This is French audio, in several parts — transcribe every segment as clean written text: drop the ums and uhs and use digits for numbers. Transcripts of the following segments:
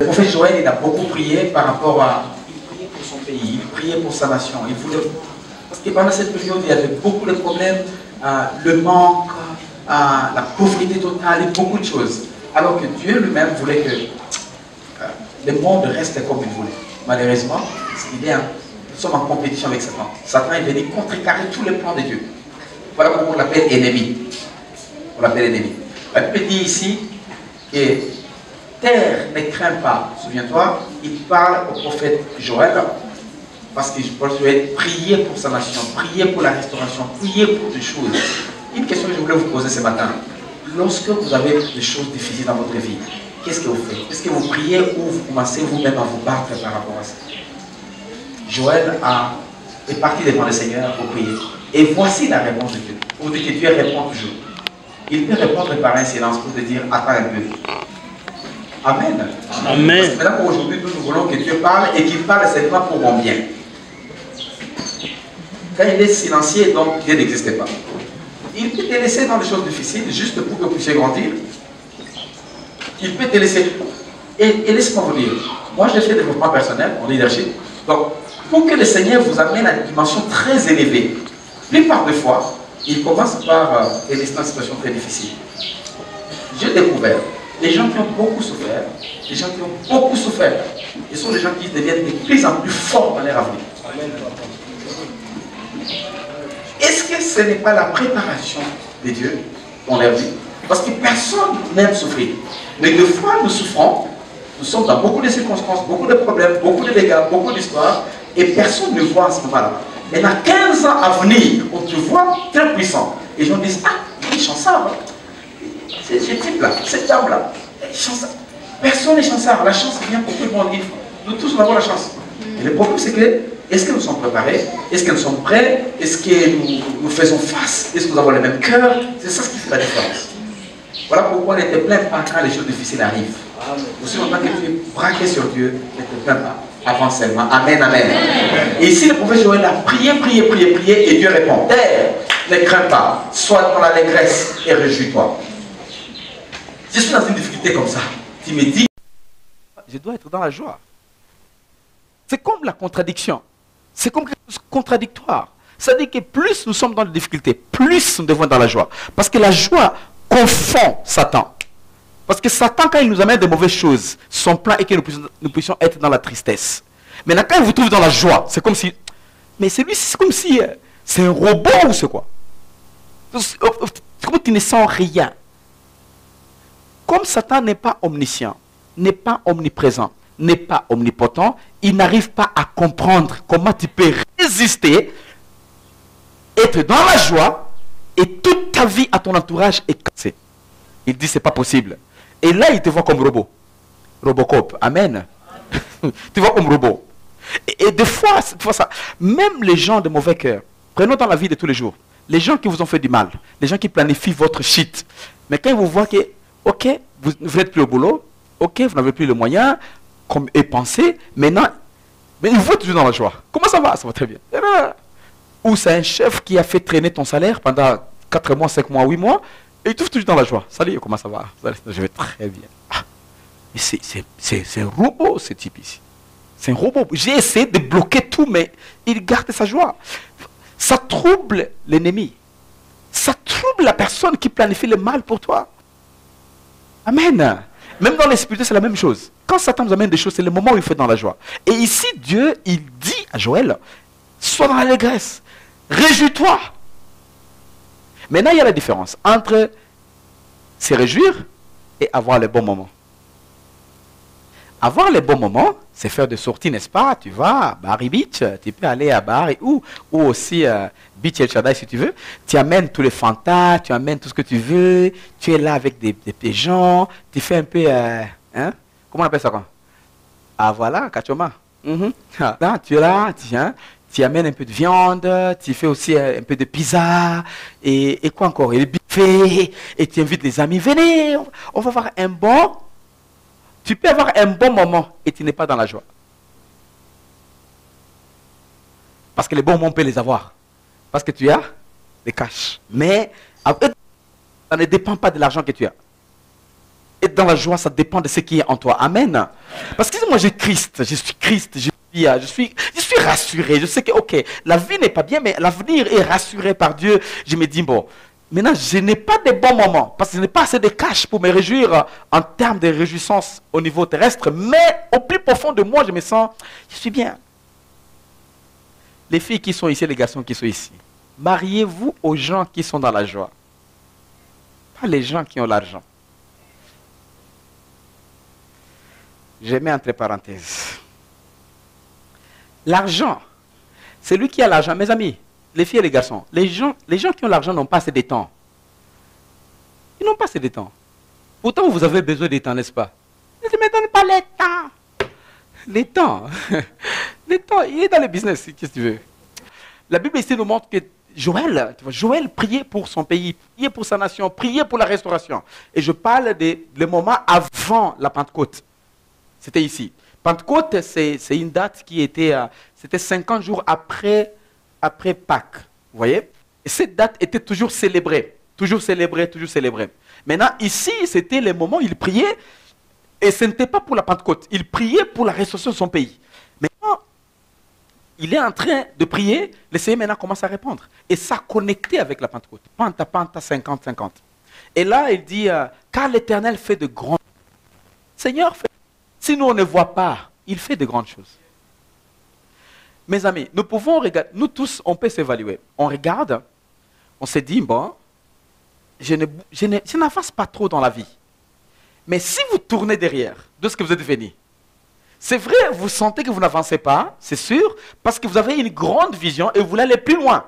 prophète Joël, il a beaucoup prié par rapport à... Il priait pour son pays, il priait pour sa nation. Il voulait... Parce que pendant cette période, il y avait beaucoup de problèmes, le manque, la pauvreté totale et beaucoup de choses. Alors que Dieu lui-même voulait que le monde reste comme il voulait. Malheureusement, nous sommes en compétition avec Satan. Satan est venu contrecarrer tous les plans de Dieu. Voilà pourquoi on l'appelle ennemi. On l'appelle ennemi. La Bible dit ici que terre ne craint pas. Souviens-toi, il parle au prophète Joël. Parce que Joël prier pour sa nation, prier pour la restauration, prier pour des choses. Une question que je voulais vous poser ce matin. Lorsque vous avez des choses difficiles dans votre vie, qu'est-ce que vous faites? Est-ce que vous priez ou vous commencez vous-même à vous battre par rapport à ça? Joël est parti devant le Seigneur pour prier. Et voici la réponse de Dieu. Vous dites que Dieu répond toujours. Il peut répondre par un silence pour te dire, attends un peu. Amen. Amen. Parce que maintenant, aujourd'hui, nous voulons que Dieu parle et qu'il parle seulement pour mon bien. Quand il est silencieux, donc Dieu n'existe pas. Il peut te laisser dans des choses difficiles, juste pour que vous puissiez grandir. Il peut te laisser. Et laissez-moi vous dire, moi j'ai fait développement personnel en leadership. Donc, pour que le Seigneur vous amène à une dimension très élevée, plupart des fois, il commence par les laisser dans une situation très difficile. J'ai découvert, les gens qui ont beaucoup souffert, les gens qui ont beaucoup souffert, ce sont les gens qui deviennent de plus en plus forts dans leur avenir. Est-ce que ce n'est pas la préparation de Dieu dans leur vie? Parce que personne n'aime souffrir. Mais des fois, nous souffrons, nous sommes dans beaucoup de circonstances, beaucoup de problèmes, beaucoup de dégâts, beaucoup d'histoires, et personne ne voit à ce moment-là. Mais dans 15 ans à venir, on te voit très puissant. Et les gens disent, ah, il est chancard. Ce type-là, cette dame-là, personne n'est chancard. La chance vient pour tout le monde. Nous tous, nous avons la chance. Et le problème, c'est que, est-ce que nous sommes préparés? Est-ce que nous sommes prêts? Est-ce que nous faisons face? Est-ce que nous avons le même cœur? C'est ça ce qui fait la différence. Voilà pourquoi ne te plains pas quand les choses difficiles arrivent. Aussi longtemps que tu es braqué sur Dieu, ne te plains pas. Avance seulement. Amen, amen. Et ici, le prophète Joël a prié, et Dieu répond. Terre, ne crains pas, sois dans l'allégresse et réjouis-toi. Je suis dans une difficulté comme ça. Tu me dis, je dois être dans la joie. C'est comme la contradiction. C'est comme quelque chose de contradictoire. C'est-à-dire que plus nous sommes dans les difficultés, plus nous devons être dans la joie. Parce que la joie confond Satan. Parce que Satan, quand il nous amène de mauvaises choses, son plan est que nous puissions être dans la tristesse. Maintenant, quand il vous trouve dans la joie, c'est comme si... Mais c'est comme si... c'est un robot ou c'est quoi? C'est comme tu ne sens rien. Comme Satan n'est pas omniscient, n'est pas omniprésent, n'est pas omnipotent, il n'arrive pas à comprendre comment tu peux résister, être dans la joie, et toute ta vie à ton entourage est cassée. Il dit c'est pas possible. Et là, il te voit comme robot. Robocop. Amen. Tu vois comme robot. Et des fois, ça, même les gens de mauvais cœur, prenons dans la vie de tous les jours, les gens qui vous ont fait du mal, les gens qui planifient votre shit, mais quand ils vous voient que, ok, vous n'êtes plus au boulot, ok, vous n'avez plus le moyen, comme est pensé, maintenant, mais ils vous voient toujours dans la joie. Comment ça va? Ça va très bien. Ou c'est un chef qui a fait traîner ton salaire pendant 4 mois, 5 mois, 8 mois, et il trouve toujours dans la joie. Salut, comment ça va? Je vais très bien. Ah, mais c'est un robot, ce type ici. C'est un robot. J'ai essayé de bloquer tout, mais il garde sa joie. Ça trouble l'ennemi. Ça trouble la personne qui planifie le mal pour toi. Amen. Même dans l'esprit, c'est la même chose. Quand Satan nous amène des choses, c'est le moment où il fait dans la joie. Et ici, Dieu, il dit à Joël, sois dans l'allégresse. Réjouis-toi. Maintenant, il y a la différence entre se réjouir et avoir les bons moments. Avoir les bons moments, c'est faire des sorties, n'est-ce pas? Tu vas à Barry Beach, tu peux aller à Barry ou aussi Beach El Shaddai si tu veux. Tu amènes tous les fantas, tu amènes tout ce que tu veux. Tu es là avec des gens. Tu fais un peu, hein? Comment on appelle ça quoi? Ah voilà, kachoma. Là, tu es là, tu amènes un peu de viande, tu fais aussi un peu de pizza, et quoi encore? Et le buffet, et tu invites les amis, venez, on va avoir un bon... Tu peux avoir un bon moment et tu n'es pas dans la joie. Parce que les bons moments, on peut les avoir. Parce que tu as les cash. Mais ça ne dépend pas de l'argent que tu as. Être dans la joie, ça dépend de ce qui est en toi. Amen. Parce que moi, j'ai Christ, je suis Christ, je suis rassuré. Je sais que, ok, la vie n'est pas bien, mais l'avenir est rassuré par Dieu. Je me dis, bon, maintenant, je n'ai pas de bons moments, parce que je n'ai pas assez de cash pour me réjouir en termes de réjouissance au niveau terrestre, mais au plus profond de moi, je me sens, je suis bien. Les filles qui sont ici, les garçons qui sont ici, mariez-vous aux gens qui sont dans la joie, pas les gens qui ont l'argent. Je mets entre parenthèses. L'argent, c'est lui qui a l'argent. Mes amis, les filles et les garçons, les gens qui ont l'argent n'ont pas assez de temps. Ils n'ont pas assez de temps. Pourtant, vous avez besoin de temps, n'est-ce pas? Ne me donne pas les temps. Les temps. Les temps, il est dans le business, qu'est-ce que tu veux? La Bible ici nous montre que Joël priait pour son pays, priait pour sa nation, priait pour la restauration. Et je parle le moment avant la Pentecôte. C'était ici. Pentecôte, c'est une date qui était, c'était 50 jours après Pâques. Vous voyez? Et cette date était toujours célébrée. Toujours célébrée, toujours célébrée. Maintenant, ici, c'était le moment où il priait. Et ce n'était pas pour la Pentecôte. Il priait pour la restauration de son pays. Maintenant, il est en train de prier. Le Seigneur maintenant commence à répondre. Et ça connecté avec la Pentecôte. Panta, 50-50. Et là, il dit, car l'Éternel fait de grandes choses. Seigneur fait. Si nous, on ne voit pas, il fait de grandes choses. Mes amis, nous pouvons regarder, nous tous, on peut s'évaluer. On regarde, on se dit, bon, je n'avance pas trop dans la vie. Mais si vous tournez derrière de ce que vous êtes venu, c'est vrai, vous sentez que vous n'avancez pas, c'est sûr, parce que vous avez une grande vision et vous voulez aller plus loin.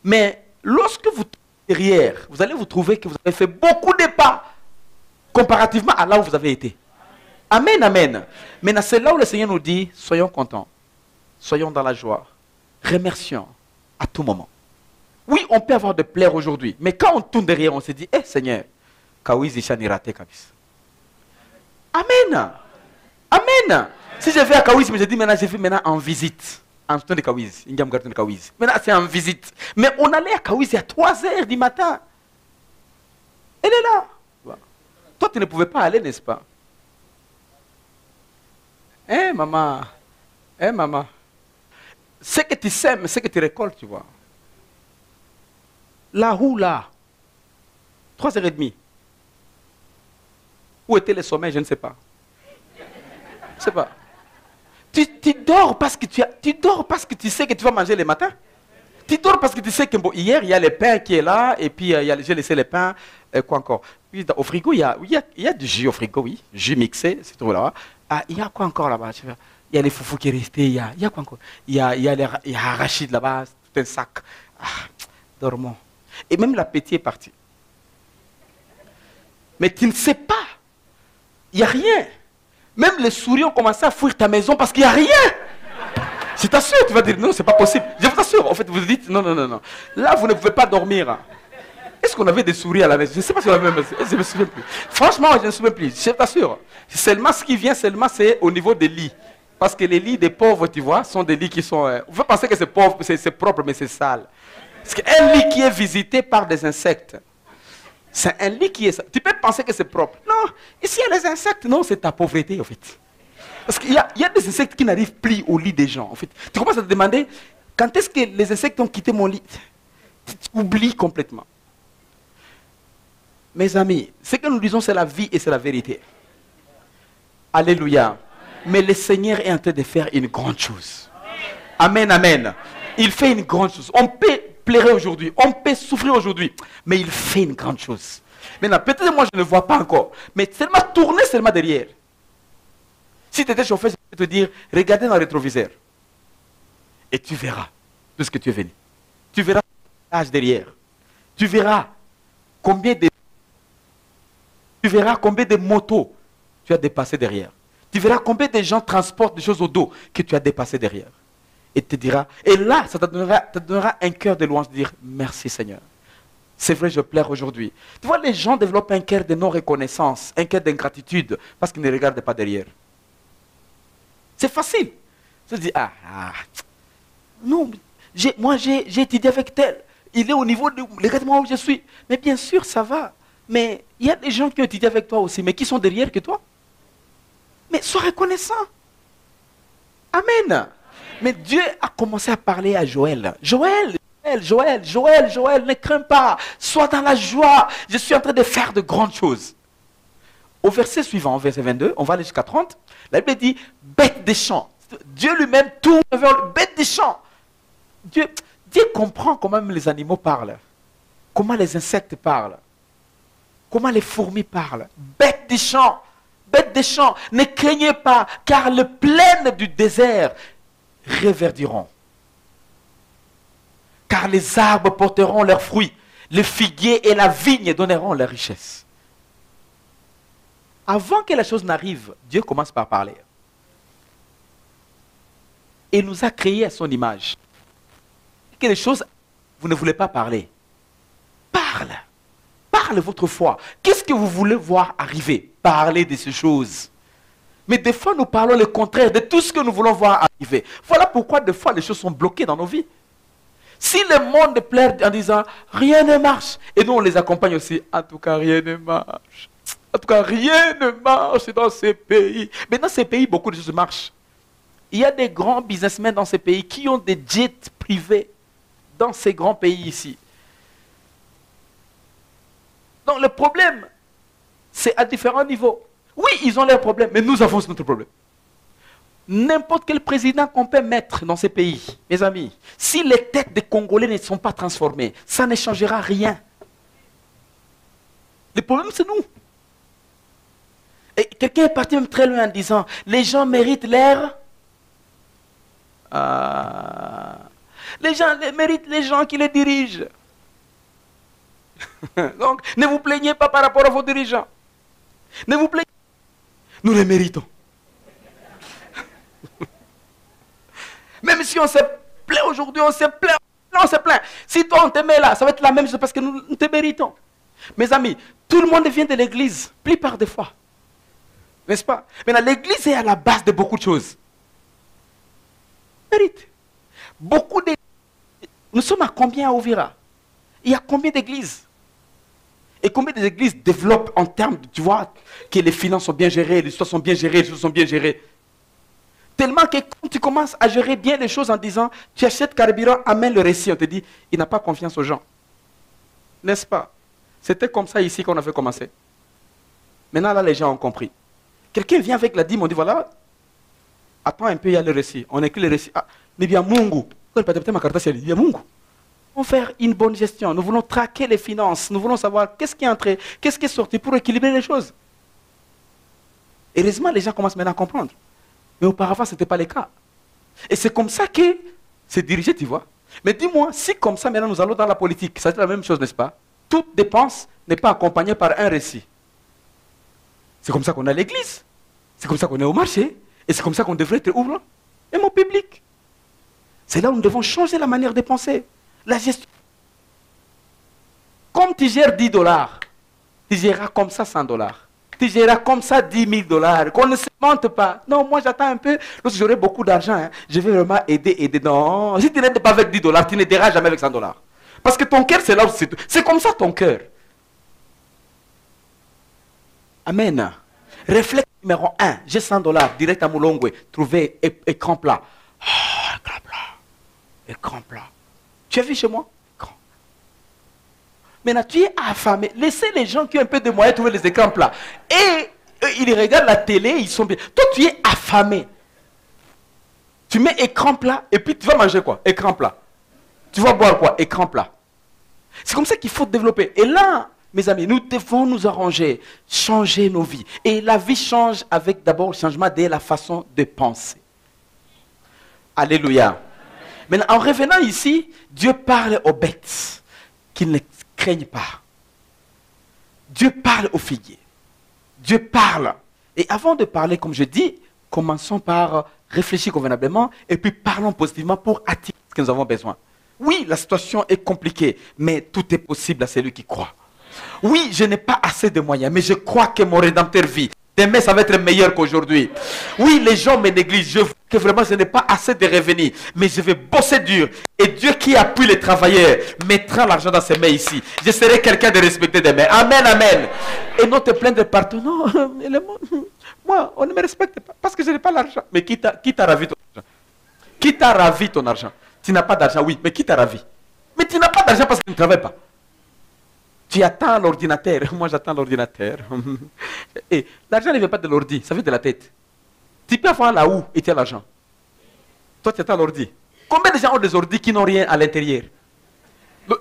Mais lorsque vous tournez derrière, vous allez vous trouver que vous avez fait beaucoup de pas comparativement à là où vous avez été. Amen, amen. Maintenant, c'est là où le Seigneur nous dit, soyons contents, soyons dans la joie, remercions à tout moment. Oui, on peut avoir de plaire aujourd'hui, mais quand on tourne derrière, on se dit, eh Seigneur, Kawizi Shanirate Kabis. Amen. Amen. Si je vais à Kawizi, mais je dis maintenant, je vais maintenant en visite. En temps de Kawizi, maintenant c'est en visite. Mais on allait à Kawizi à 3h du matin. Elle est là. Toi, tu ne pouvais pas aller, n'est-ce pas? Eh maman, eh maman, ce que tu sèmes, ce que tu récoltes, tu vois. Là où là, 3h30. Où était le sommeil, je ne sais pas. Je ne sais pas. Tu dors parce que tu sais que tu vas manger le matin. Tu dors parce que tu sais que bon, hier, il y a le pain qui est là, et puis j'ai laissé le pain, quoi encore. Puis, au frigo, il y a du jus au frigo, oui, jus mixé, c'est tout là. Ah, il y a quoi encore là-bas? Il y a les foufous qui est resté, il y a quoi encore? Il y a arachide là-bas, tout un sac. Ah, dormons. Et même l'appétit est parti. Mais tu ne sais pas. Il n'y a rien. Même les souris ont commencé à fuir ta maison parce qu'il n'y a rien. Je t'assure, tu vas dire non, c'est pas possible. Je vous assure, en fait, vous dites non, non, non, non. Là, vous ne pouvez pas dormir. Est-ce qu'on avait des souris à la maison? Je ne sais pas si on avait, je ne me souviens plus. Franchement, je ne me souviens plus, je t'assure. Seulement ce qui vient, seulement c'est au niveau des lits. Parce que les lits des pauvres, tu vois, sont des lits qui sont... vous pouvez penser que c'est pauvre, c'est propre, mais c'est sale. Parce qu'un lit qui est visité par des insectes, c'est un lit qui est... Tu peux penser que c'est propre. Non, ici il y a les insectes. Non, c'est ta pauvreté, en fait. Parce qu'il y a des insectes qui n'arrivent plus au lit des gens, en fait. Tu commences à te demander, quand est-ce que les insectes ont quitté mon lit? Tu oublies complètement. Mes amis, ce que nous disons, c'est la vie et c'est la vérité. Alléluia. Mais le Seigneur est en train de faire une grande chose. Amen, amen. Il fait une grande chose. On peut pleurer aujourd'hui, on peut souffrir aujourd'hui, mais il fait une grande chose. Maintenant, peut-être moi je ne vois pas encore, mais seulement tourner seulement derrière. Si tu étais chauffeur, je vais te dire, regardez dans le rétroviseur. Et tu verras de ce que tu es venu. Tu verras l'âge derrière. Tu verras combien de motos tu as dépassé derrière. Tu verras combien de gens transportent des choses au dos que tu as dépassé derrière. Et te dira, et là, ça te donnera un cœur de louange de dire merci Seigneur. C'est vrai, je pleure aujourd'hui. Tu vois, les gens développent un cœur de non-reconnaissance, un cœur d'ingratitude, parce qu'ils ne regardent pas derrière. C'est facile. Tu te dis, non, moi j'ai étudié avec tel. Il est au niveau de, regardez-moi où je suis. Mais bien sûr, ça va. Mais il y a des gens qui ont étudié avec toi aussi, mais qui sont derrière que toi. Mais sois reconnaissant. Amen. Mais Dieu a commencé à parler à Joël. Joël, ne crains pas. Sois dans la joie. Je suis en train de faire de grandes choses. Au verset suivant, verset 22, on va aller jusqu'à 30. La Bible dit, bête des champs. Dieu lui-même tourne vers le bête des champs. Dieu comprend comment même les animaux parlent. Comment les insectes parlent. Comment les fourmis parlent. Bête des champs. Bêtes des champs, ne craignez pas, car les plaines du désert reverdiront. Car les arbres porteront leurs fruits, les figuiers et la vigne donneront leurs richesses. Avant que la chose n'arrive, Dieu commence par parler. Il nous a créés à son image. Que les choses, vous ne voulez pas parler. Parle. Parle votre foi. Qu'est-ce que vous voulez voir arriver? Parlez de ces choses. Mais des fois, nous parlons le contraire de tout ce que nous voulons voir arriver. Voilà pourquoi des fois, les choses sont bloquées dans nos vies. Si le monde pleure en disant « rien ne marche », et nous, on les accompagne aussi « en tout cas, rien ne marche ». En tout cas, rien ne marche dans ces pays. Mais dans ces pays, beaucoup de choses marchent. Il y a des grands businessmen dans ces pays qui ont des jets privés dans ces grands pays ici. Donc le problème, c'est à différents niveaux. Oui, ils ont leurs problèmes, mais nous avons notre problème. N'importe quel président qu'on peut mettre dans ces pays, mes amis, si les têtes des Congolais ne sont pas transformées, ça ne changera rien. Le problème, c'est nous. Et quelqu'un est parti même très loin en disant, les gens méritent l'air. Les gens méritent les gens qui les dirigent. Donc, ne vous plaignez pas par rapport à vos dirigeants. Ne vous plaignez pas. Nous les méritons. Même si on se plaint aujourd'hui, on se plaint, on se plaint. Si toi on te met là, ça va être la même chose parce que nous te méritons. Mes amis, tout le monde vient de l'église, plupart des fois. N'est-ce pas? Maintenant, l'église est à la base de beaucoup de choses. Mérite. Beaucoup d'églises. Nous sommes à combien à Ouvira? Il y a combien d'églises? Et combien d'églises développent en termes, tu vois, que les finances sont bien gérées, les histoires sont bien gérées, les choses sont bien gérées. Tellement que quand tu commences à gérer bien les choses en disant, tu achètes carburant, amène le récit, on te dit, il n'a pas confiance aux gens. N'est-ce pas? C'était comme ça ici qu'on avait commencé. Maintenant, là, les gens ont compris. Quelqu'un vient avec la dîme, on dit, voilà, attends un peu, il y a le récit. On écrit le récit. Ah, mais bien, Mungu. Il y a Mungu. Nous voulons faire une bonne gestion. Nous voulons traquer les finances. Nous voulons savoir qu'est-ce qui est entré, qu'est-ce qui est sorti pour équilibrer les choses. Heureusement, les gens commencent maintenant à comprendre. Mais auparavant, ce n'était pas le cas. Et c'est comme ça que c'est dirigé, tu vois. Mais dis-moi, si comme ça, maintenant, nous allons dans la politique, ça c'est la même chose, n'est-ce pas? Toute dépense n'est pas accompagnée par un récit. C'est comme ça qu'on est à l'église. C'est comme ça qu'on est au marché. Et c'est comme ça qu'on devrait être ouvert. Et mon public. C'est là où nous devons changer la manière de penser. La gestion. Comme tu gères 10 $, tu géreras comme ça 100 $. Tu géreras comme ça 10 000 $. Qu'on ne se mente pas. Non, moi j'attends un peu. Lorsque j'aurai beaucoup d'argent, hein, je vais vraiment aider. Non, si tu n'aides pas avec 10 $, tu n'aideras jamais avec 100 $. Parce que ton cœur, c'est là où c'est tout. C'est comme ça ton cœur. Amen. Réflexe numéro 1. J'ai 100 $. Direct à Moulongwe. Trouver écran plat. Oh, écran plat. Écran plat. Tu as vu chez moi? Maintenant, tu es affamé. Laissez les gens qui ont un peu de moyens trouver les écrans plats. Et ils regardent la télé, ils sont bien. Toi, tu es affamé. Tu mets écran plat et puis tu vas manger quoi? Écran plat. Tu vas boire quoi? Écran plat. C'est comme ça qu'il faut développer. Et là, mes amis, nous devons nous arranger, changer nos vies. Et la vie change avec d'abord le changement de la façon de penser. Alléluia. Maintenant, en revenant ici, Dieu parle aux bêtes qui ne craignent pas. Dieu parle aux figuiers. Dieu parle. Et avant de parler, comme je dis, commençons par réfléchir convenablement et puis parlons positivement pour attirer ce que nous avons besoin. Oui, la situation est compliquée, mais tout est possible à celui qui croit. Oui, je n'ai pas assez de moyens, mais je crois que mon Rédempteur vit. Demain, ça va être meilleur qu'aujourd'hui. Oui, les gens me négligent. Je vois que vraiment je n'ai pas assez de revenus, mais je vais bosser dur. Et Dieu qui appuie les travailleurs mettra l'argent dans ses mains ici. Je serai quelqu'un de respecté demain. Amen, amen. Et non te plaindre partout. Non, moi, on ne me respecte pas parce que je n'ai pas l'argent. Mais qui t'a ravi ton argent? Qui t'a ravi ton argent? Tu n'as pas d'argent, oui, mais qui t'a ravi? Mais tu n'as pas d'argent parce que tu ne travailles pas. Tu attends l'ordinateur. Moi, j'attends l'ordinateur. Et l'argent ne vient pas de l'ordi, ça vient de la tête. Tu peux avoir là où et tu as l'argent. Toi, tu attends l'ordi. Combien de gens ont des ordis qui n'ont rien à l'intérieur?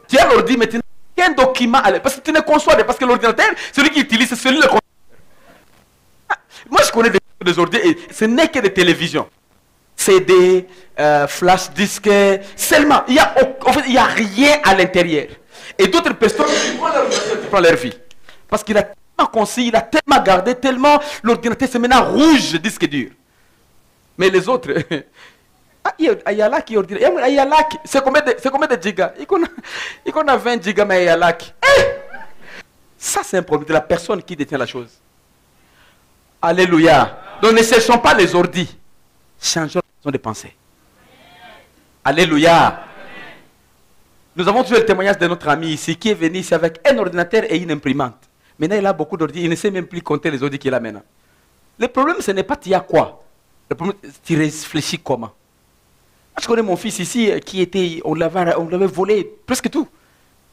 Tu as l'ordi, mais tu n'as qu'un document à l'intérieur. Parce que tu ne conçois pas. Parce que l'ordinateur, celui qui utilise, c'est celui qui le conçoit. Moi, je connais des ordis et ce n'est que des télévisions. CD, flash disque, seulement. En fait, il n'y a rien à l'intérieur. Et d'autres personnes qui prennent leur vie. Parce qu'il a tellement conçu, il a tellement gardé, tellement l'ordinateur c'est maintenant rouge, disque dur. Mais les autres, il y a là qui ordinateur. Il y a là qui, c'est combien de gigas? Il a 20 gigas, mais il y a là qui. Ça, c'est un problème de la personne qui détient la chose. Alléluia. Donc ne cherchons pas les ordis. Changeons la façon de penser. Alléluia. Nous avons toujours le témoignage de notre ami ici qui est venu ici avec un ordinateur et une imprimante. Maintenant, il a beaucoup d'ordi. Il ne sait même plus compter les ordis qu'il a maintenant. Le problème, ce n'est pas tu as quoi. Le problème, tu réfléchis comment. Je connais mon fils ici qui était, on l'avait volé presque tout.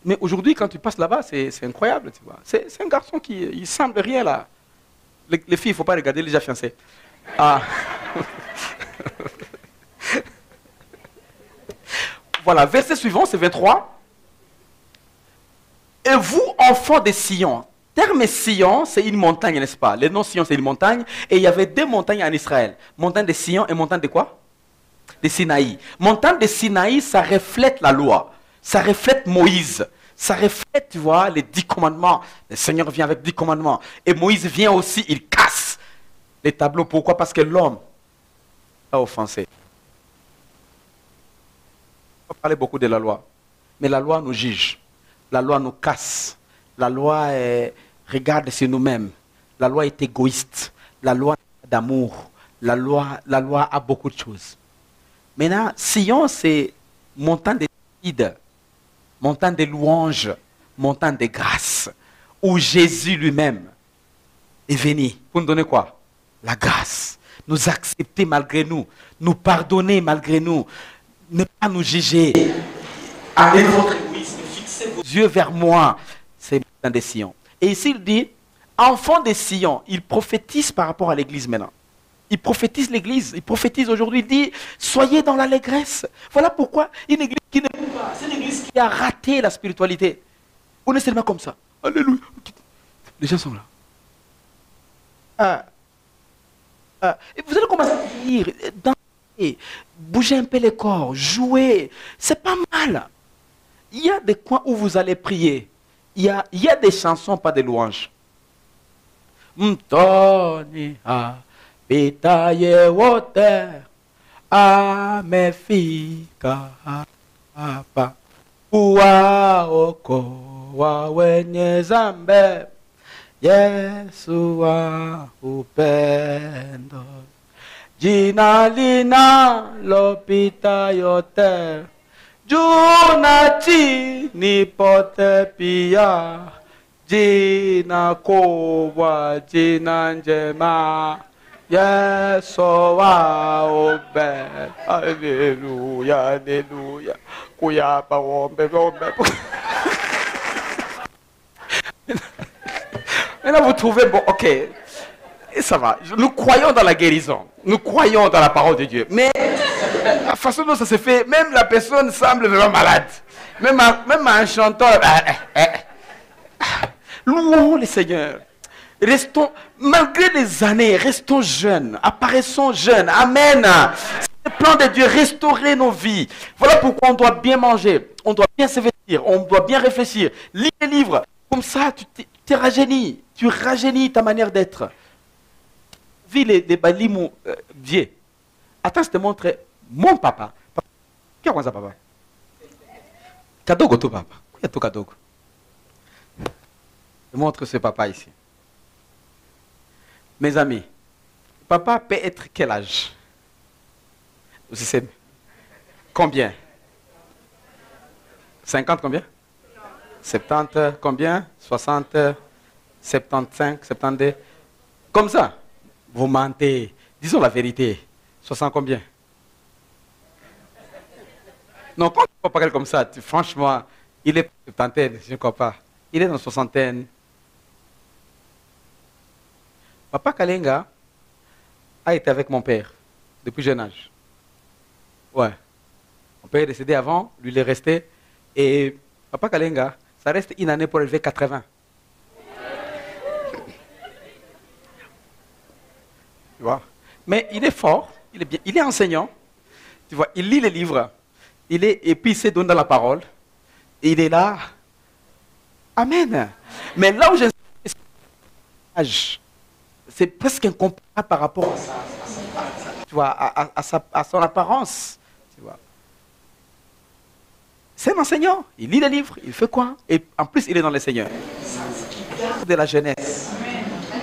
Mais aujourd'hui, quand tu passes là-bas, c'est incroyable. Tu vois. C'est un garçon qui il semble rien là. Les filles, il ne faut pas regarder, les gens fiancés. Ah. Voilà, verset suivant, c'est 23. Et vous, enfants de Sion. Terme Sion, c'est une montagne, n'est-ce pas? Le nom Sion, c'est une montagne. Et il y avait deux montagnes en Israël. Montagne de Sion et montagne de quoi? De Sinaï. Montagne de Sinaï, ça reflète la loi. Ça reflète Moïse. Ça reflète, tu vois, les 10 commandements. Le Seigneur vient avec 10 commandements. Et Moïse vient aussi, il casse les tableaux. Pourquoi? Parce que l'homme a offensé. On parle beaucoup de la loi. Mais la loi nous juge. La loi nous casse. La loi regarde sur nous-mêmes. La loi est égoïste. La loi d'amour. La loi a beaucoup de choses. Maintenant, Sion, c'est montagne de vide, montagne de louanges, montagne de grâce, où Jésus lui-même est venu pour nous donner quoi? La grâce. Nous accepter malgré nous, nous pardonner malgré nous, ne pas nous juger. Avec votre égoïsme, fixez vos yeux vers moi. C'est montagne de Sion. Et ici, il dit, enfant de Sion, il prophétise par rapport à l'église maintenant. Il prophétise l'église, il prophétise aujourd'hui, il dit, soyez dans l'allégresse. Voilà pourquoi une église qui ne peut pas, c'est une église qui a raté la spiritualité. On est seulement comme ça. Alléluia. Les gens sont là. Et vous allez commencer à dire, danser, bouger un peu les corps, jouer. C'est pas mal. Il y a des coins où vous allez prier. Il y a des chansons, pas des louanges. Mtoni, Pitaye wote amefika hapa kuwaokoa wa wenye zambe, Yesu wa upendo, jina linalopita yote, juu na chini pote pia, jina kubwa, jina njema, Yesu wa upendo. Alléluia, alléluia. Kuyapa ombe, ombe. Maintenant, vous trouvez, bon, ok, et ça va. Nous croyons dans la guérison. Nous croyons dans la parole de Dieu. Mais la façon dont ça se fait, même la personne semble vraiment malade. Même en chantant, louons le Seigneur. Restons, malgré les années, restons jeunes. Apparaissons jeunes. Amen. C'est le plan de Dieu, restaurer nos vies. Voilà pourquoi on doit bien manger. On doit bien se vêtir. On doit bien réfléchir. Lire les livres. Comme ça, tu rajeunis. Tu rajeunis ta manière d'être. Vis les balimou vieux. Attends, je te montre mon papa. Qu'est-ce que c'est, papa? Kadogo, ton papa. Qu'est-ce que Kadogo? Je montre ce papa ici. Mes amis, papa peut être quel âge? Aussi c'est combien? 50 combien? 70 combien? 60, 75, 72. Comme ça. Vous mentez. Disons la vérité. 60 combien? Non, quand tu parles comme ça, franchement, il est septantaine, je ne crois pas. Il est dans soixantaine. Papa Kalenga a été avec mon père depuis jeune âge. Ouais. Mon père est décédé avant, lui il est resté. Et Papa Kalenga, ça reste une année pour élever 80. Tu vois? Mais il est fort, il est bien, il est enseignant. Tu vois, il lit les livres. Et puis il se donne dans la parole. Et il est là. Amen. Mais là où je c'est presque incomparable par rapport tu vois, à son apparence. Tu vois. C'est un enseignant. Il lit les livres. Il fait quoi? Et en plus, il est dans les seigneurs. De la jeunesse.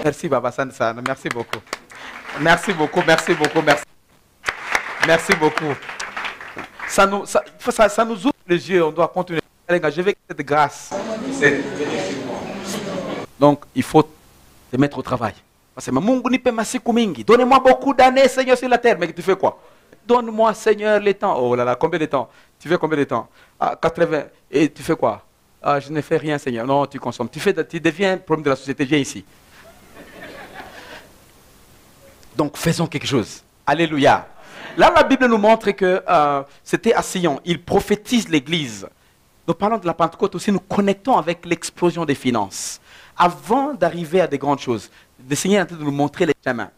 Merci, Baba Sansan. Merci beaucoup. Merci beaucoup, merci beaucoup, merci. Merci beaucoup. Ça nous ouvre les yeux, on doit continuer. Je vais cette grâce. Donc, il faut te mettre au travail. Parce que donnez-moi beaucoup d'années, Seigneur, sur la terre. Mais tu fais quoi? Donne-moi, Seigneur, les temps. Oh là là, combien de temps? Tu fais combien de temps? 80. Et tu fais quoi? Je ne fais rien, Seigneur. Non, tu consommes. Tu deviens un problème de la société. Viens ici. Donc, faisons quelque chose. Alléluia. Là, la Bible nous montre que c'était à Sion. Il prophétise l'Église. Nous parlons de la Pentecôte aussi, nous connectons avec l'explosion des finances. Avant d'arriver à des grandes choses, le Seigneur est en train de nous montrer les chemins.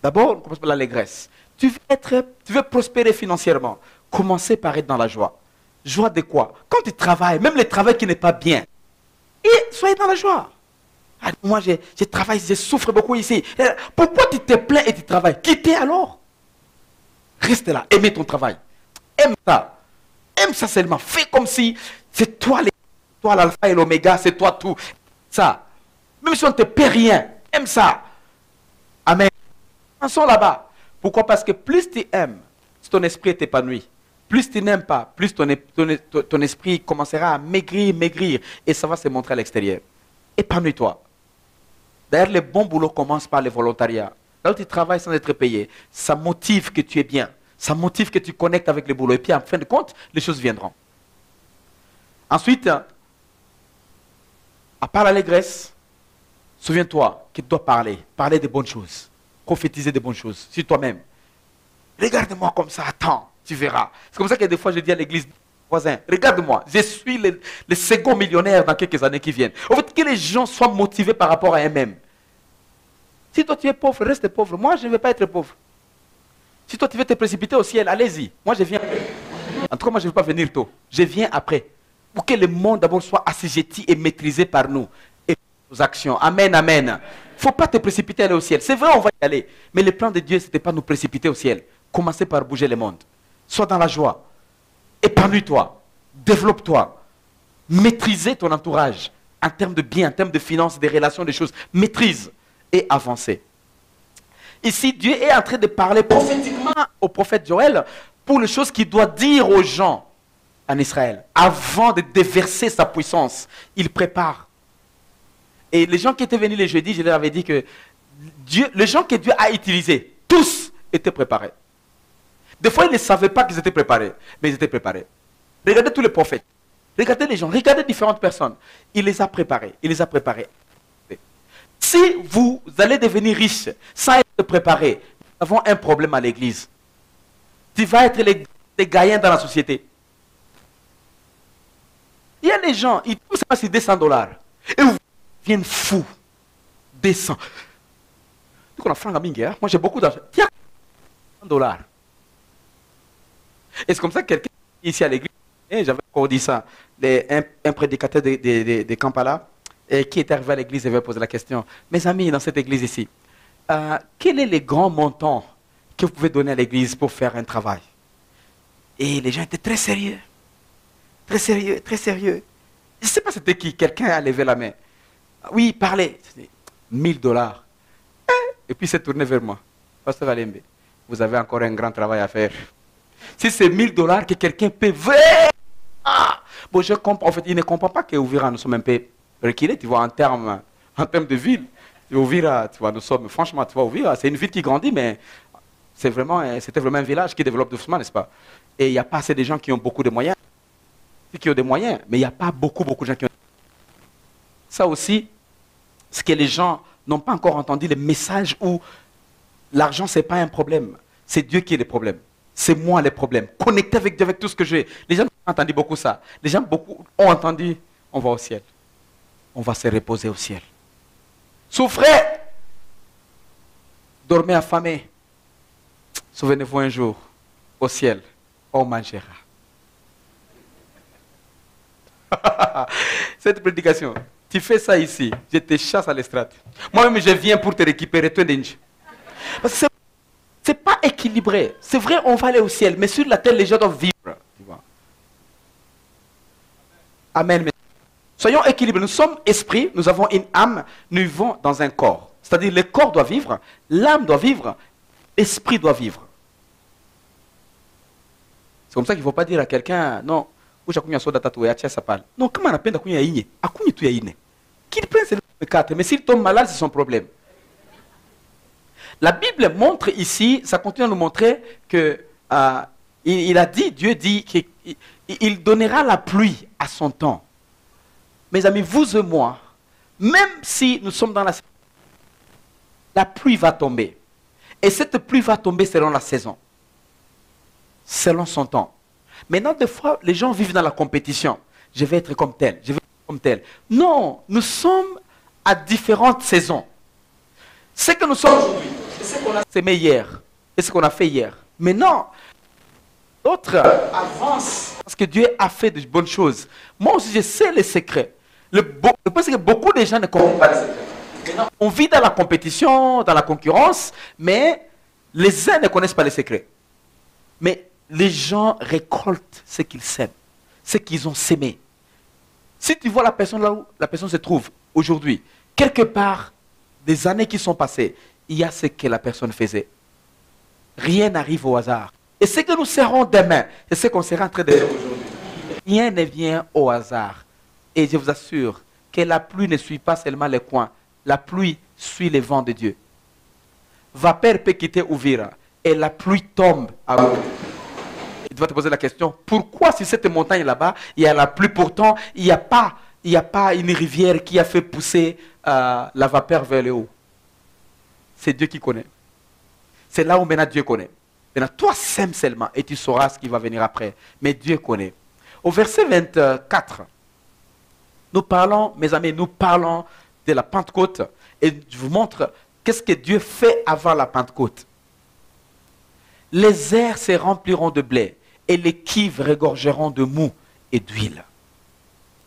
D'abord, on commence par l'allégresse. Tu veux prospérer financièrement. Commencez par être dans la joie. Joie de quoi? Quand tu travailles, même le travail qui n'est pas bien, et soyez dans la joie. Ah, moi, je travaille, je souffre beaucoup ici. Pourquoi tu te plains et tu travailles? Quittez alors. Reste là, aimez ton travail. Aime ça. Aime ça seulement. Fais comme si c'est toi l'alpha et l'oméga, c'est toi tout. Ça. Même si on ne te paie rien, aime ça. Amen. Pensons là-bas. Pourquoi? Parce que plus tu aimes, ton esprit est épanoui. Plus tu n'aimes pas, plus ton esprit commencera à maigrir. Et ça va se montrer à l'extérieur. Épanouis-toi. D'ailleurs, le bon boulot commence par le volontariat. Là où tu travailles sans être payé, ça motive que tu es bien. Ça motive que tu connectes avec le boulot. Et puis, en fin de compte, les choses viendront. Ensuite, à part l'allégresse, souviens-toi que tu dois parler. Parler de bonnes choses. Prophétiser de bonnes choses sur toi-même. Regarde-moi comme ça, attends, tu verras. C'est comme ça que des fois je dis à l'église, voisin, regarde-moi, je suis le second millionnaire dans quelques années qui viennent. En fait, que les gens soient motivés par rapport à eux-mêmes. Si toi tu es pauvre, reste pauvre. Moi, je ne vais pas être pauvre. Si toi tu veux te précipiter au ciel, allez-y. Moi, je viens après. En tout cas, moi, je ne veux pas venir tôt. Je viens après. Pour que le monde d'abord soit assujetti et maîtrisé par nous. Et nos actions. Amen, amen. Il ne faut pas te précipiter aller au ciel. C'est vrai, on va y aller. Mais le plan de Dieu, ce n'était pas nous précipiter au ciel. Commencez par bouger le monde. Sois dans la joie. Épanouis-toi. Développe-toi. Maîtrisez ton entourage. En termes de biens, en termes de finances, des relations, des choses. Maîtrise et avancez. Ici, Dieu est en train de parler prophétiquement au prophète Joël pour les choses qu'il doit dire aux gens en Israël. Avant de déverser sa puissance, il prépare. Et les gens qui étaient venus les jeudis, je leur avais dit que les gens que Dieu a utilisés, tous étaient préparés. Des fois, ils ne savaient pas qu'ils étaient préparés, mais ils étaient préparés. Regardez tous les prophètes. Regardez les gens, regardez différentes personnes. Il les a préparés, il les a préparés. Si vous allez devenir riche sans être préparé, nous avons un problème à l'église. Tu vas être les gagnants dans la société. Il y a des gens, ils trouvent ça sur $200. Et vous deviennent fous. 200. Moi j'ai beaucoup d'argent. Tiens, $100. Et c'est comme ça que quelqu'un ici à l'église, j'avais encore dit ça, un prédicateur de Kampala, qui est arrivé à l'église et avait posé la question, mes amis dans cette église ici, quel est le grand montant que vous pouvez donner à l'église pour faire un travail? Et les gens étaient très sérieux. Très sérieux, très sérieux. Je ne sais pas c'était qui, quelqu'un a levé la main. Oui, parlez. $1000. Et puis il s'est tourné vers moi. Pasteur Alembe, vous avez encore un grand travail à faire. Si c'est 1000 dollars que quelqu'un paie, bon, je comprends. En fait, il ne comprend pas qu'au Vira, nous sommes un peu reculés, tu vois, en termes de ville. Au Vira, tu vois, nous sommes, franchement, tu vois, au Vira, c'est une ville qui grandit, mais c'était vraiment un village qui développe doucement, n'est-ce pas? Et il n'y a pas assez de gens qui ont beaucoup de moyens. Qui ont des moyens, mais il n'y a pas beaucoup de gens qui ont. Ça aussi, ce que les gens n'ont pas encore entendu, le message où l'argent, ce n'est pas un problème. C'est Dieu qui est le problème. C'est moi le problème. Connecter avec Dieu, avec tout ce que j'ai. Les gens ont entendu beaucoup ça. Les gens beaucoup ont entendu, on va au ciel. On va se reposer au ciel. Souffrez. Dormez affamés. Souvenez-vous un jour, au ciel, on mangera. Cette prédication, tu fais ça ici, je te chasse à l'estrade. Moi-même, je viens pour te récupérer, toi, Denji. Parce que c'est pas équilibré. C'est vrai, on va aller au ciel, mais sur la terre, les gens doivent vivre. Tu vois. Amen. Soyons équilibrés. Nous sommes esprits, nous avons une âme, nous vivons dans un corps. C'est-à-dire, le corps doit vivre, l'âme doit vivre, l'esprit doit vivre. C'est comme ça qu'il ne faut pas dire à quelqu'un, non, non, comment on appelle à Kounya Ine? À Kounya tu Ine. Qu'il prenne ses 4, mais s'il tombe malade, c'est son problème. La Bible montre ici, ça continue à nous montrer que il a dit, Dieu dit qu'il donnera la pluie à son temps. Mes amis, vous et moi, même si nous sommes dans la pluie va tomber. Et cette pluie va tomber selon la saison. Selon son temps. Maintenant, des fois, les gens vivent dans la compétition. Je vais être comme tel, je vais être comme tel. Non, nous sommes à différentes saisons. Ce que nous sommes aujourd'hui, c'est ce qu'on a semé hier, et ce qu'on a fait hier. Maintenant, d'autres avancent parce que Dieu a fait de bonnes choses. Moi aussi, je sais les secrets. Le problème, c'est que beaucoup de gens ne comprennent pas les secrets. Maintenant, on vit dans la compétition, dans la concurrence, mais les uns ne connaissent pas les secrets. Mais les gens récoltent ce qu'ils sèment, ce qu'ils ont sémé. Si tu vois la personne là où la personne se trouve aujourd'hui, quelque part, des années qui sont passées, il y a ce que la personne faisait. Rien n'arrive au hasard. Et ce que nous serons demain, c'est ce qu'on sera en train de faire aujourd'hui. Rien ne vient au hasard. Et je vous assure que la pluie ne suit pas seulement les coins. La pluie suit les vents de Dieu. Vapeur peut quitter Uvira et la pluie tombe à vous. Tu vas te poser la question, pourquoi si cette montagne là-bas, il y a la pluie, pourtant il n'y a pas une rivière qui a fait pousser la vapeur vers le haut. C'est Dieu qui connaît. C'est là où maintenant Dieu connaît. Maintenant, toi sème seulement et tu sauras ce qui va venir après. Mais Dieu connaît. Au verset 24, nous parlons, mes amis, nous parlons de la Pentecôte. Et je vous montre qu'est-ce que Dieu fait avant la Pentecôte. Les airs se rempliront de blé et les cuves regorgeront de mou et d'huile.